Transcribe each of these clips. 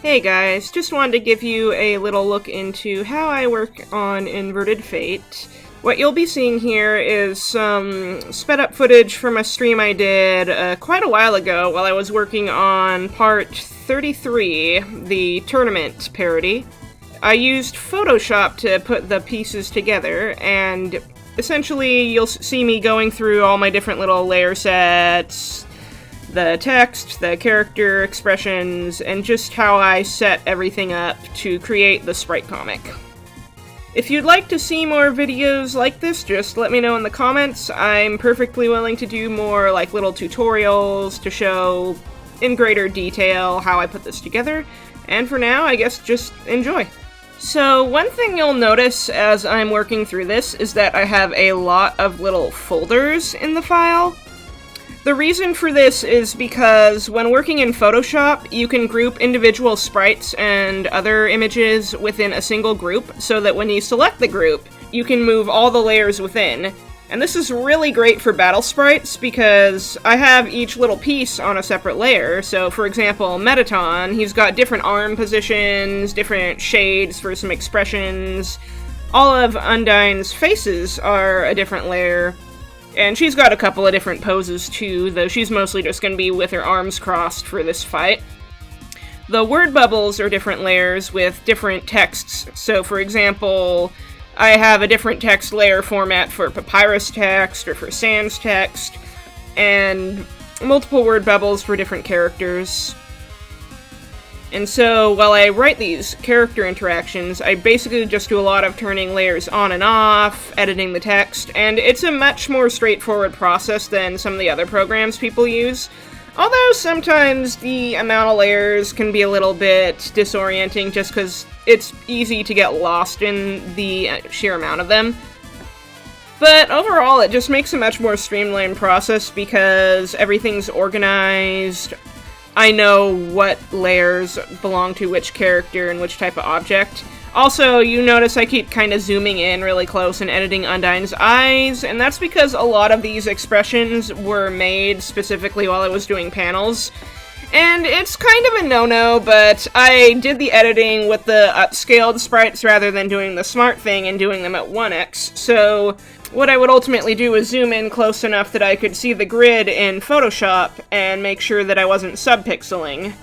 Hey guys, just wanted to give you a little look into how I work on Inverted Fate. What you'll be seeing here is some sped up footage from a stream I did quite a while ago while I was working on part 33, the tournament parody. I used Photoshop to put the pieces together, and essentially you'll see me going through all my different little layer sets, the text, the character expressions, and just how I set everything up to create the Sprite comic. If you'd like to see more videos like this, just let me know in the comments. I'm perfectly willing to do more like little tutorials to show in greater detail how I put this together, and for now, I guess just enjoy. So one thing you'll notice as I'm working through this is that I have a lot of little folders in the file. The reason for this is because when working in Photoshop, you can group individual sprites and other images within a single group, so that when you select the group, you can move all the layers within. And this is really great for battle sprites, because I have each little piece on a separate layer. So for example, Metaton, he's got different arm positions, different shades for some expressions. All of Undyne's faces are a different layer. And she's got a couple of different poses too, though she's mostly just going to be with her arms crossed for this fight. The word bubbles are different layers with different texts. So for example, I have a different text layer format for papyrus text or for sans text, and multiple word bubbles for different characters. And so, while I write these character interactions, I basically just do a lot of turning layers on and off, editing the text, and it's a much more straightforward process than some of the other programs people use. Although sometimes the amount of layers can be a little bit disorienting just because it's easy to get lost in the sheer amount of them. But overall, it just makes a much more streamlined process because everything's organized. I know what layers belong to which character and which type of object. Also, you notice I keep kind of zooming in really close and editing Undyne's eyes, and that's because a lot of these expressions were made specifically while I was doing panels. And it's kind of a no-no, but I did the editing with the upscaled sprites rather than doing the smart thing and doing them at 1x, so what I would ultimately do is zoom in close enough that I could see the grid in Photoshop and make sure that I wasn't subpixeling.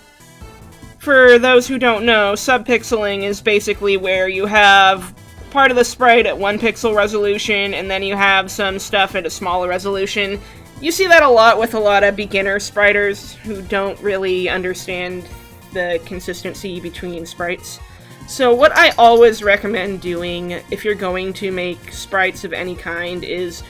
For those who don't know, subpixeling is basically where you have part of the sprite at 1 pixel resolution and then you have some stuff at a smaller resolution. You see that a lot with a lot of beginner spriters who don't really understand the consistency between sprites. So what I always recommend doing if you're going to make sprites of any kind is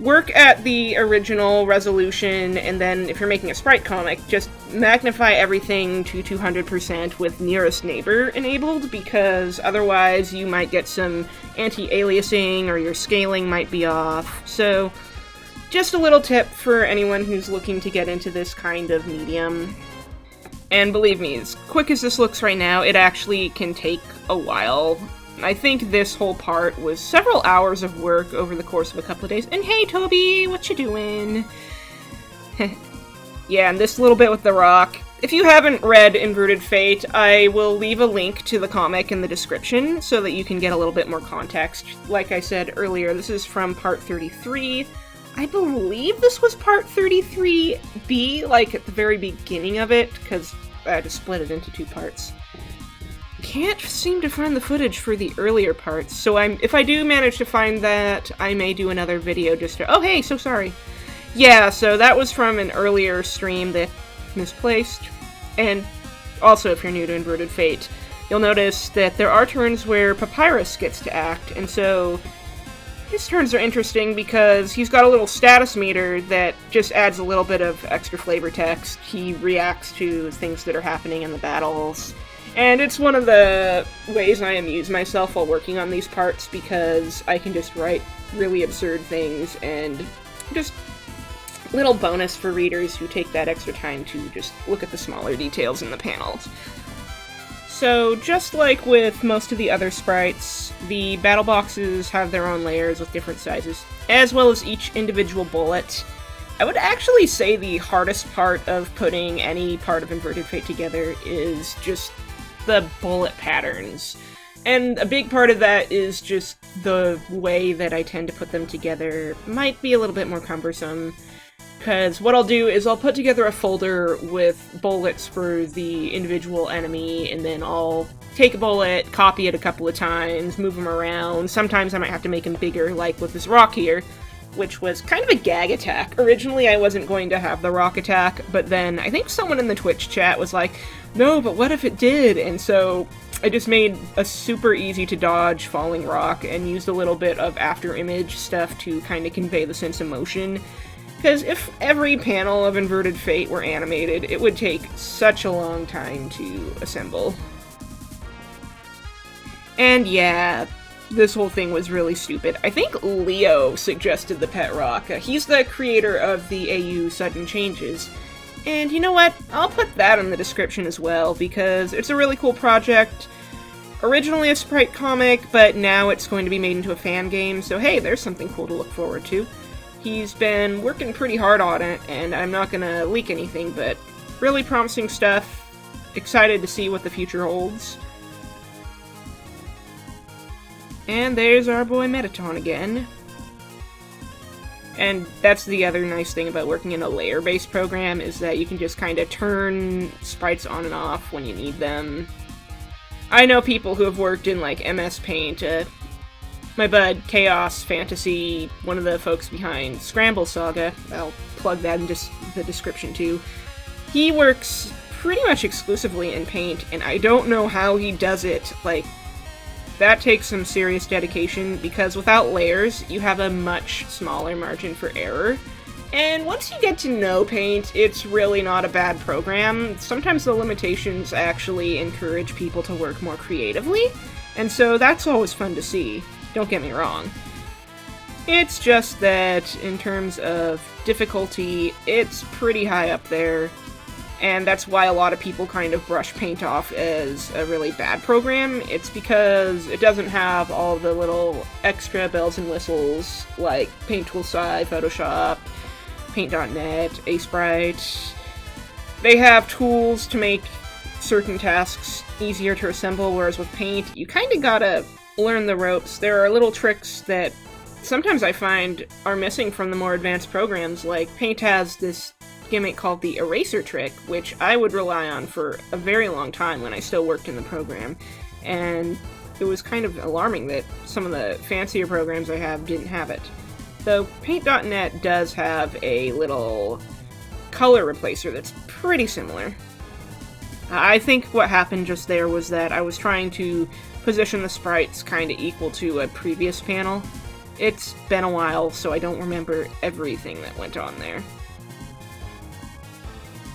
work at the original resolution, and then if you're making a sprite comic, just magnify everything to 200% with nearest neighbor enabled, because otherwise you might get some anti-aliasing or your scaling might be off. So just a little tip for anyone who's looking to get into this kind of medium. And believe me, as quick as this looks right now, it actually can take a while. I think this whole part was several hours of work over the course of a couple of days. And hey, Toby, what you doing? Yeah, and this little bit with the rock. If you haven't read Inverted Fate, I will leave a link to the comic in the description so that you can get a little bit more context. Like I said earlier, this is from part 33. I believe this was part 33B, like at the very beginning of it, because I had to split it into 2 parts. Can't seem to find the footage for the earlier parts, so if I do manage to find that, I may do another video just to— oh hey, so sorry! Yeah, so that was from an earlier stream that misplaced, and also if you're new to Inverted Fate, you'll notice that there are turns where Papyrus gets to act, and so his turns are interesting because he's got a little status meter that just adds a little bit of extra flavor text. He reacts to things that are happening in the battles. And it's one of the ways I amuse myself while working on these parts, because I can just write really absurd things and just little bonus for readers who take that extra time to just look at the smaller details in the panels. So, just like with most of the other sprites, the battle boxes have their own layers with different sizes, as well as each individual bullet. I would actually say the hardest part of putting any part of Inverted Fate together is just the bullet patterns. And a big part of that is just the way that I tend to put them together might be a little bit more cumbersome. Because what I'll do is I'll put together a folder with bullets for the individual enemy, and then I'll take a bullet, copy it a couple of times, move them around. Sometimes I might have to make them bigger, like with this rock here, which was kind of a gag attack. Originally I wasn't going to have the rock attack, but then I think someone in the Twitch chat was like, no, but what if it did? And so I just made a super easy to dodge falling rock and used a little bit of after image stuff to kind of convey the sense of motion. Because if every panel of Inverted Fate were animated, it would take such a long time to assemble. And yeah, this whole thing was really stupid. I think Leo suggested the pet rock. He's the creator of the AU Sudden Changes. And you know what? I'll put that in the description as well, because it's a really cool project. Originally a Sprite comic, but now it's going to be made into a fan game, so hey, there's something cool to look forward to. He's been working pretty hard on it, and I'm not gonna leak anything, but really promising stuff. Excited to see what the future holds. And there's our boy Metaton again. And that's the other nice thing about working in a layer-based program, is that you can just kind of turn sprites on and off when you need them. I know people who have worked in, like, MS Paint. My bud, Chaos Fantasy, one of the folks behind Scramble Saga, I'll plug that in the description too, he works pretty much exclusively in Paint, and I don't know how he does it. Like, that takes some serious dedication, because without layers, you have a much smaller margin for error. And once you get to know Paint, it's really not a bad program. Sometimes the limitations actually encourage people to work more creatively, and so that's always fun to see. Don't get me wrong. It's just that, in terms of difficulty, it's pretty high up there, and that's why a lot of people kind of brush Paint off as a really bad program. It's because it doesn't have all the little extra bells and whistles like Paint Tool Sci, Photoshop, Paint.net, Sprite. They have tools to make certain tasks easier to assemble, whereas with Paint, you kind of gotta learn the ropes. There are little tricks that sometimes I find are missing from the more advanced programs. Like, Paint has this gimmick called the eraser trick, which I would rely on for a very long time when I still worked in the program, and it was kind of alarming that some of the fancier programs I have didn't have it. Though Paint.net does have a little color replacer that's pretty similar. I think what happened just there was that I was trying to position the sprites kind of equal to a previous panel. It's been a while, so I don't remember everything that went on there.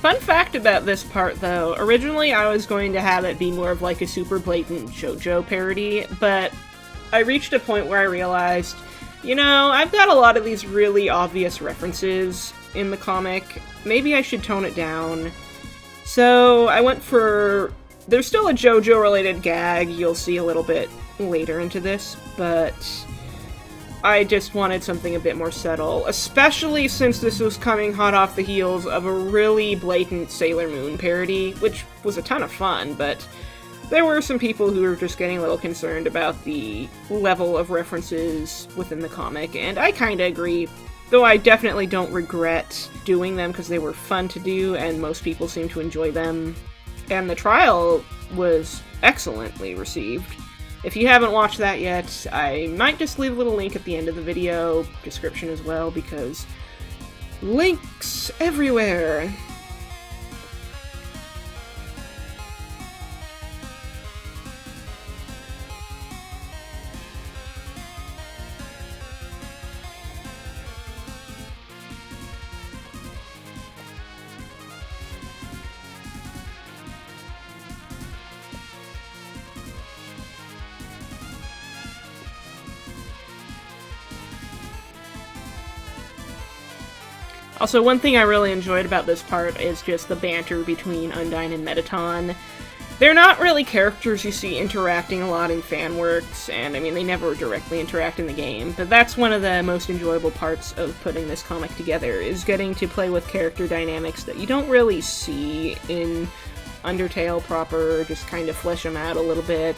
Fun fact about this part, though, originally I was going to have it be more of like a super blatant JoJo parody, but I reached a point where I realized, you know, I've got a lot of these really obvious references in the comic. Maybe I should tone it down. So I went for... There's still a JoJo-related gag you'll see a little bit later into this, but I just wanted something a bit more subtle, especially since this was coming hot off the heels of a really blatant Sailor Moon parody, which was a ton of fun, but there were some people who were just getting a little concerned about the level of references within the comic, and I kinda agree, though I definitely don't regret doing them because they were fun to do and most people seem to enjoy them. And the trial was excellently received. If you haven't watched that yet, I might just leave a little link at the end of the video description as well, because links everywhere! Also, one thing I really enjoyed about this part is just the banter between Undyne and Metaton. They're not really characters you see interacting a lot in fan works, and I mean, they never directly interact in the game, but that's one of the most enjoyable parts of putting this comic together, is getting to play with character dynamics that you don't really see in Undertale proper, just kind of flesh them out a little bit.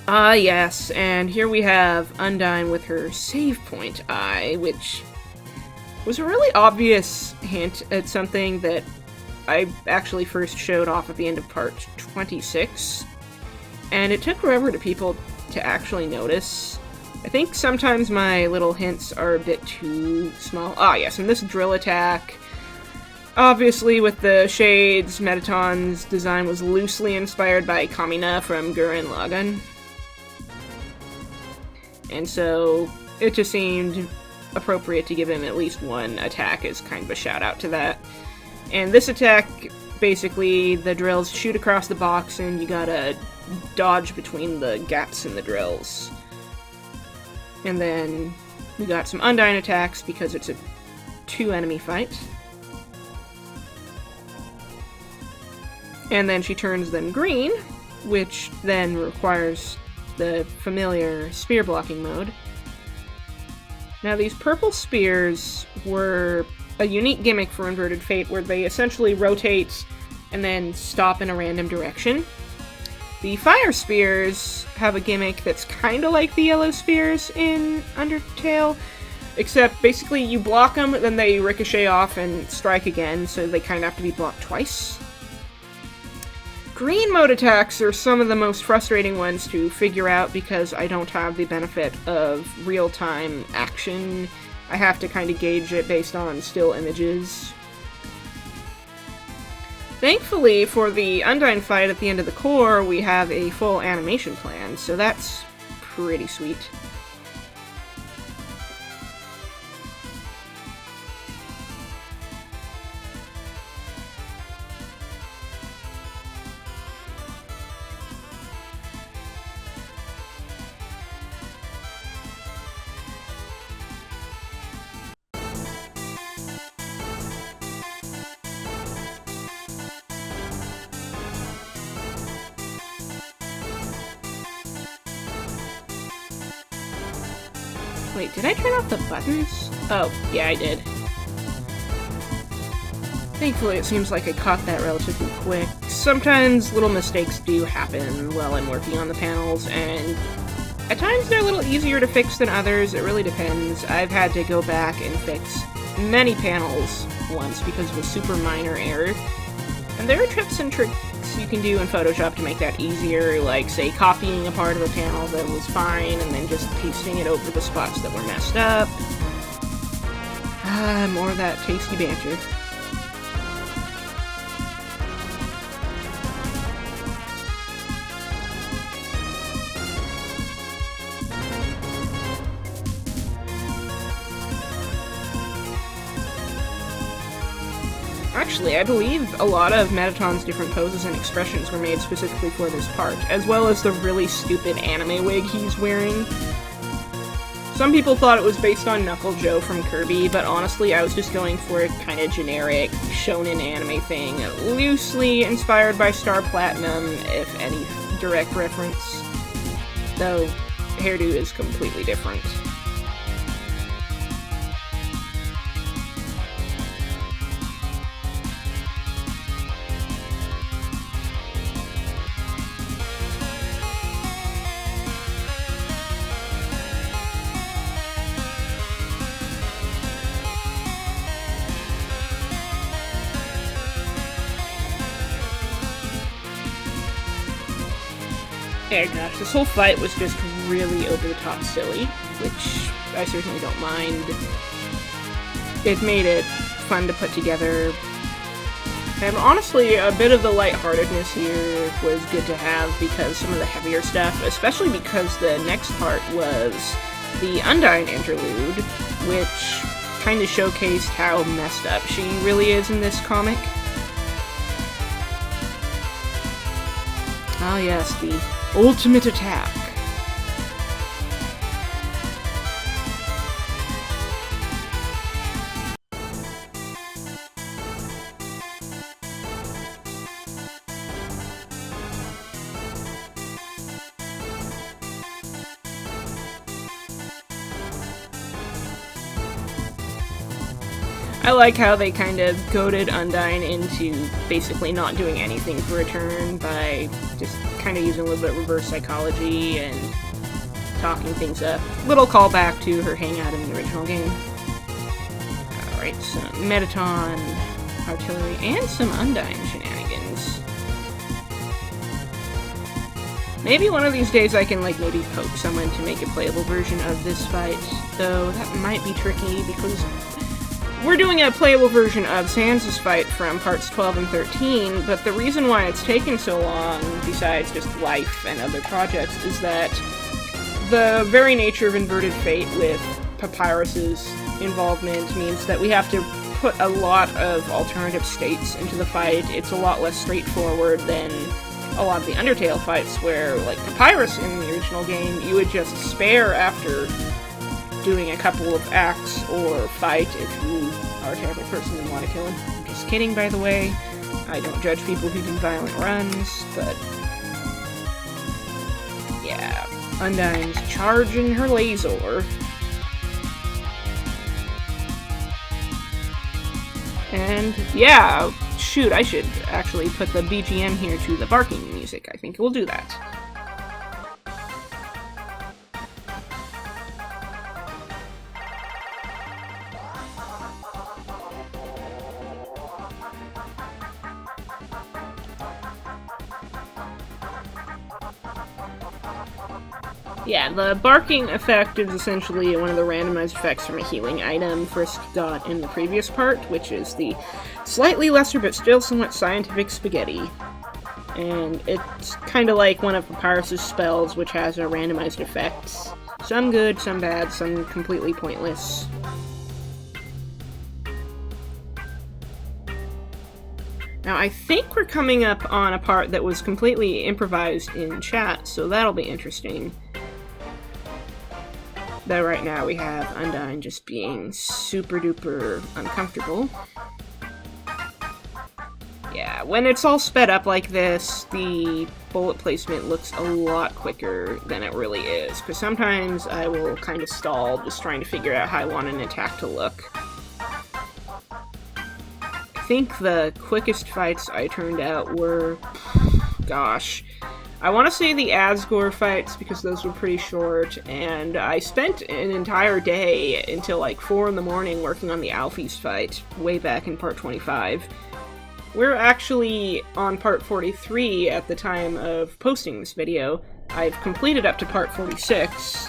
Ah, yes, and here we have Undyne with her save point eye, which was a really obvious hint at something that I actually first showed off at the end of part 26, and it took forever to people to actually notice. I think sometimes my little hints are a bit too small. Ah, yes, and this drill attack, obviously with the shades, Metaton's design was loosely inspired by Kamina from Gurren Lagann. And so it just seemed appropriate to give him at least one attack as kind of a shout out to that. And this attack, basically, the drills shoot across the box and you gotta dodge between the gaps in the drills. And then we got some Undyne attacks because it's a 2-enemy fight. And then she turns them green, which then requires the familiar spear blocking mode. Now these purple spears were a unique gimmick for Inverted Fate where they essentially rotate and then stop in a random direction. The fire spears have a gimmick that's kind of like the yellow spears in Undertale, except basically you block them, then they ricochet off and strike again, so they kind of have to be blocked twice. Green mode attacks are some of the most frustrating ones to figure out because I don't have the benefit of real-time action. I have to kind of gauge it based on still images. Thankfully, for the Undyne fight at the end of the core, we have a full animation plan, so that's pretty sweet. Wait, did I turn off the buttons? Oh, yeah, I did. Thankfully, it seems like I caught that relatively quick. Sometimes little mistakes do happen while I'm working on the panels, and at times they're a little easier to fix than others. It really depends. I've had to go back and fix many panels once because of a super minor error. And there are tips and tricks you can do in Photoshop to make that easier, like, say, copying a part of a panel that was fine and then just pasting it over the spots that were messed up. More of that tasty banter. Actually, I believe a lot of Metaton's different poses and expressions were made specifically for this part, as well as the really stupid anime wig he's wearing. Some people thought it was based on Knuckle Joe from Kirby, but honestly, I was just going for a kind of generic shonen anime thing, loosely inspired by Star Platinum, if any direct reference. Though, hairdo is completely different. Yeah, gosh, this whole fight was just really over-the-top silly, which I certainly don't mind. It made it fun to put together. And honestly, a bit of the lightheartedness here was good to have because some of the heavier stuff, especially because the next part was the Undyne interlude, which kind of showcased how messed up she really is in this comic. Ah yes, the ultimate attack. I like how they kind of goaded Undyne into basically not doing anything for a turn by just kind of using a little bit of reverse psychology and talking things up. Little callback to her hangout in the original game. Alright, some Metaton, artillery, and some Undyne shenanigans. Maybe one of these days I can, like, maybe poke someone to make a playable version of this fight, though that might be tricky because we're doing a playable version of Sans' fight from parts 12 and 13, but the reason why it's taken so long, besides just life and other projects, is that the very nature of Inverted Fate with Papyrus's involvement means that we have to put a lot of alternative states into the fight. It's a lot less straightforward than a lot of the Undertale fights where, like Papyrus in the original game, you would just spare after doing a couple of acts or fight if you are a terrible person and want to kill him. I'm just kidding, by the way. I don't judge people who do violent runs, but yeah, Undyne's charging her laser. And yeah, shoot, I should actually put the BGM here to the barking music. I think we'll do that. Yeah, the barking effect is essentially one of the randomized effects from a healing item Frisk got in the previous part, which is the slightly lesser but still somewhat scientific spaghetti. And it's kind of like one of Papyrus's spells, which has a randomized effect. Some good, some bad, some completely pointless. Now, I think we're coming up on a part that was completely improvised in chat, so that'll be interesting. Though right now we have Undyne just being super duper uncomfortable. Yeah, when it's all sped up like this, the bullet placement looks a lot quicker than it really is, because sometimes I will kind of stall just trying to figure out how I want an attack to look. I think the quickest fights I turned out were, gosh, I want to say the Asgore fights, because those were pretty short, and I spent an entire day until like 4 in the morning working on the Alphys fight, way back in part 25. We're actually on part 43 at the time of posting this video. I've completed up to part 46,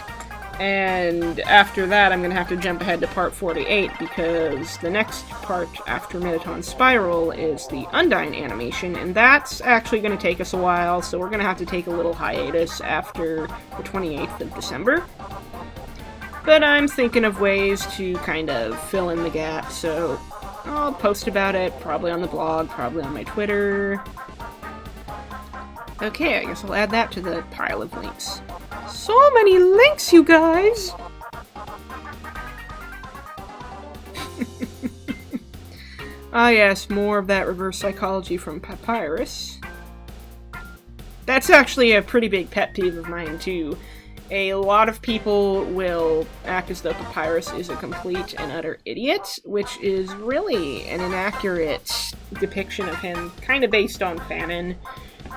and after that I'm gonna have to jump ahead to part 48, because the next part after Metaton's Spiral is the Undyne animation, and that's actually gonna take us a while, so we're gonna have to take a little hiatus after the 28th of December. But I'm thinking of ways to kind of fill in the gap, so I'll post about it, probably on the blog, probably on my Twitter. Okay, I guess I'll add that to the pile of links. So many links, you guys! Ah yes, more of that reverse psychology from Papyrus. That's actually a pretty big pet peeve of mine, too. A lot of people will act as though Papyrus is a complete and utter idiot, which is really an inaccurate depiction of him, kind of based on Famine.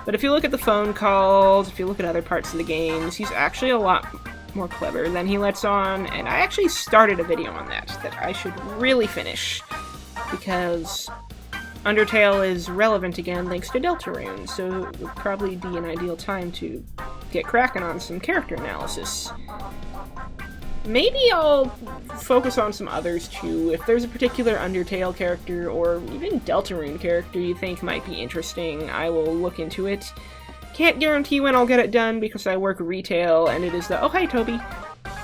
But if you look at the phone calls, if you look at other parts of the games, he's actually a lot more clever than he lets on, and I actually started a video on that I should really finish, because Undertale is relevant again thanks to Deltarune, so it would probably be an ideal time to get cracking on some character analysis. Maybe I'll focus on some others too. If there's a particular Undertale character or even Deltarune character you think might be interesting, I will look into it. Can't guarantee when I'll get it done because I work retail and it is the— oh hi Toby!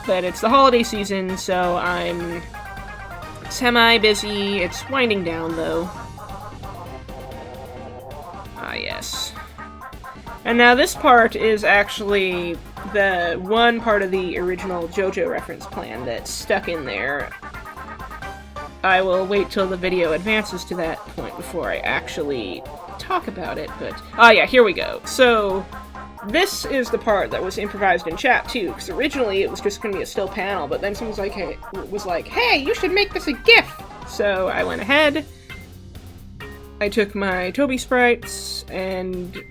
But it's the holiday season, so I'm semi-busy. It's winding down though. Ah yes. And now this part is actually the one part of the original JoJo reference plan that's stuck in there. I will wait till the video advances to that point before I actually talk about it, but— ah yeah, here we go. So, this is the part that was improvised in chat too, because originally it was just going to be a still panel, but then someone was like, hey, you should make this a GIF! So I went ahead, I took my Toby sprites, and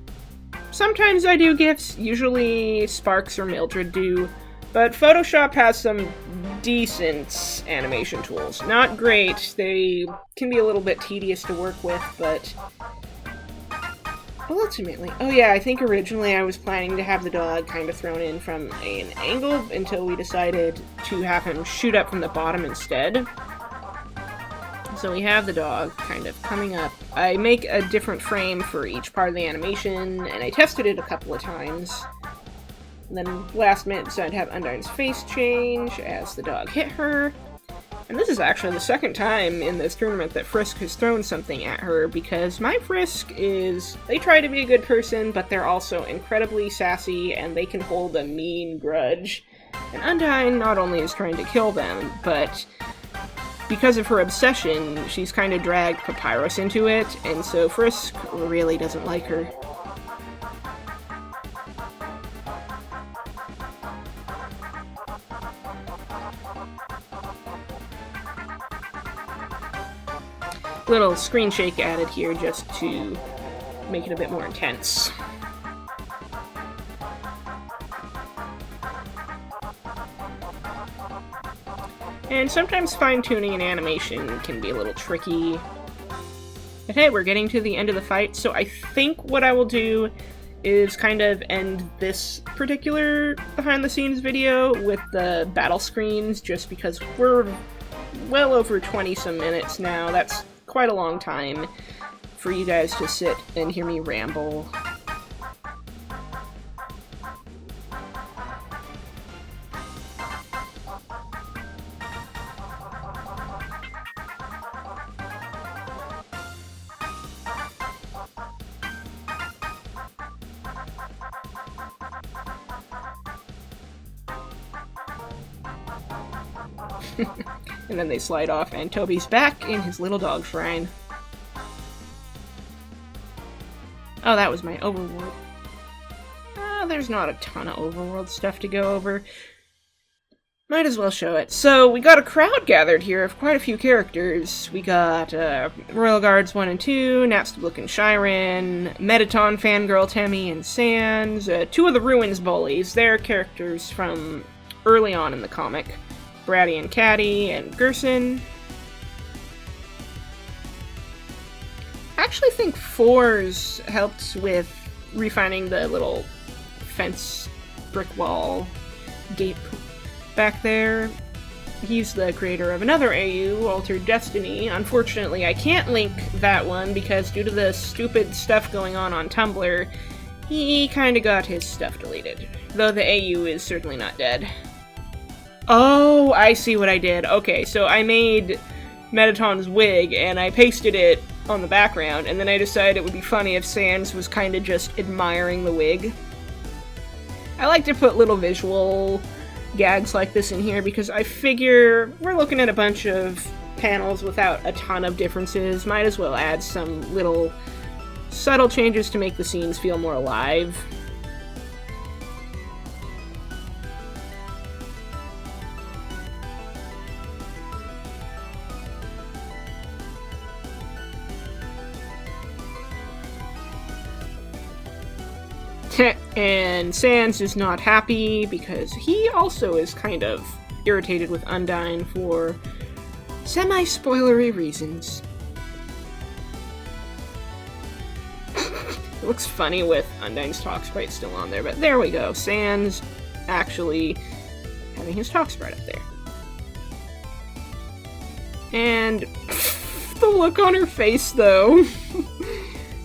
sometimes I do GIFs, usually Sparks or Mildred do, but Photoshop has some decent animation tools. Not great, they can be a little bit tedious to work with, but ultimately... Oh yeah, I think originally I was planning to have the dog kind of thrown in from an angle until we decided to have him shoot up from the bottom instead. So we have the dog kind of coming up. I make a different frame for each part of the animation, and I tested it a couple of times. And then last minute decided to have Undyne's face change as the dog hit her. And this is actually the second time in this tournament that Frisk has thrown something at her, because my Frisk is... They try to be a good person, but they're also incredibly sassy, and they can hold a mean grudge. And Undyne not only is trying to kill them, but because of her obsession, she's kind of dragged Papyrus into it, and so Frisk really doesn't like her. Little screen shake added here just to make it a bit more intense. And sometimes fine-tuning an animation can be a little tricky. But hey, we're getting to the end of the fight, so I think what I will do is kind of end this particular behind-the-scenes video with the battle screens, just because we're well over 20-some minutes now. That's quite a long time for you guys to sit and hear me ramble. And then they slide off, and Toby's back in his little dog shrine. Oh, that was my Overworld. There's not a ton of Overworld stuff to go over. Might as well show it. So, we got a crowd gathered here of quite a few characters. We got Royal Guards 1 and 2, Napstablook and Shiren, Mettaton, Fangirl, Temmie, and Sans, two of the Ruins bullies. They're characters from early on in the comic. Bratty and Catty, and Gerson. I actually think Fours helped with refining the little fence brick wall gate back there. He's the creator of another AU, Altered Destiny. Unfortunately, I can't link that one because due to the stupid stuff going on Tumblr, he kinda got his stuff deleted. Though the AU is certainly not dead. Oh, I see what I did. Okay, so I made Mettaton's wig, and I pasted it on the background, and then I decided it would be funny if Sans was kind of just admiring the wig. I like to put little visual gags like this in here, because I figure we're looking at a bunch of panels without a ton of differences. Might as well add some little subtle changes to make the scenes feel more alive. And Sans is not happy because he also is kind of irritated with Undyne for semi-spoilery reasons. It looks funny with Undyne's talk sprite still on there, but there we go. Sans actually having his talk sprite up there. And the look on her face, though.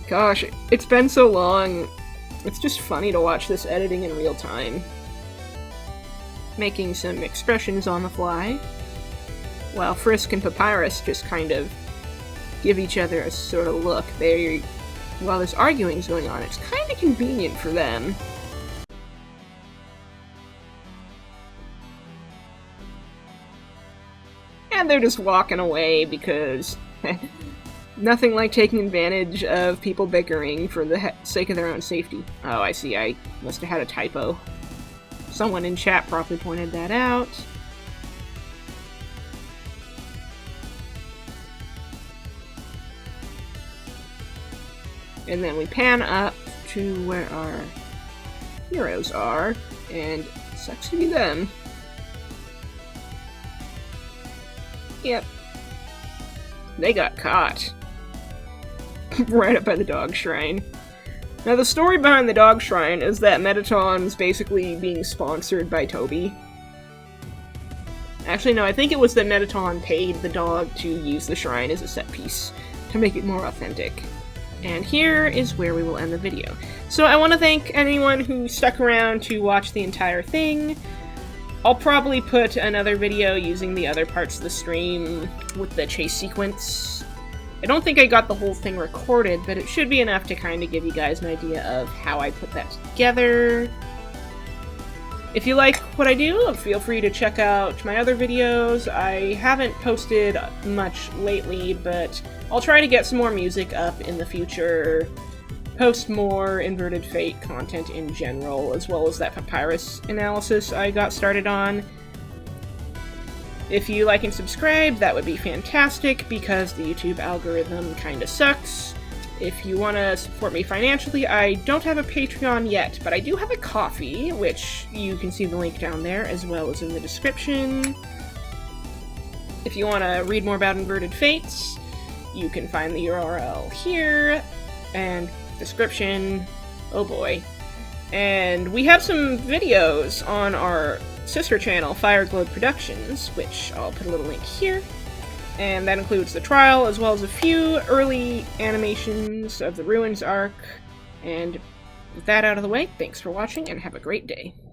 Gosh, it's been so long. It's just funny to watch this editing in real time. Making some expressions on the fly, while Frisk and Papyrus just kind of give each other a sort of look. While there's arguing's going on, it's kind of convenient for them. And they're just walking away because nothing like taking advantage of people bickering for the sake of their own safety. Oh, I see. I must have had a typo. Someone in chat probably pointed that out. And then we pan up to where our heroes are, and sucks to be them. Yep. They got caught. Right up by the dog shrine. Now the story behind the dog shrine is that Mettaton's basically being sponsored by Toby. Actually, no, I think it was that Mettaton paid the dog to use the shrine as a set piece to make it more authentic. And here is where we will end the video. So I want to thank anyone who stuck around to watch the entire thing. I'll probably put another video using the other parts of the stream with the chase sequence. I don't think I got the whole thing recorded, but it should be enough to kind of give you guys an idea of how I put that together. If you like what I do, feel free to check out my other videos. I haven't posted much lately, but I'll try to get some more music up in the future, post more Inverted Fate content in general, as well as that papyrus analysis I got started on. If you like and subscribe, that would be fantastic, because the YouTube algorithm kinda sucks. If you want to support me financially, I don't have a Patreon yet, but I do have a Ko-fi, which you can see the link down there, as well as in the description. If you want to read more about Inverted Fates, you can find the URL here, and description, oh boy. And we have some videos on our sister channel, Fireglow Productions, which I'll put a little link here. And that includes the trial, as well as a few early animations of the Ruins arc. And with that out of the way, thanks for watching, and have a great day.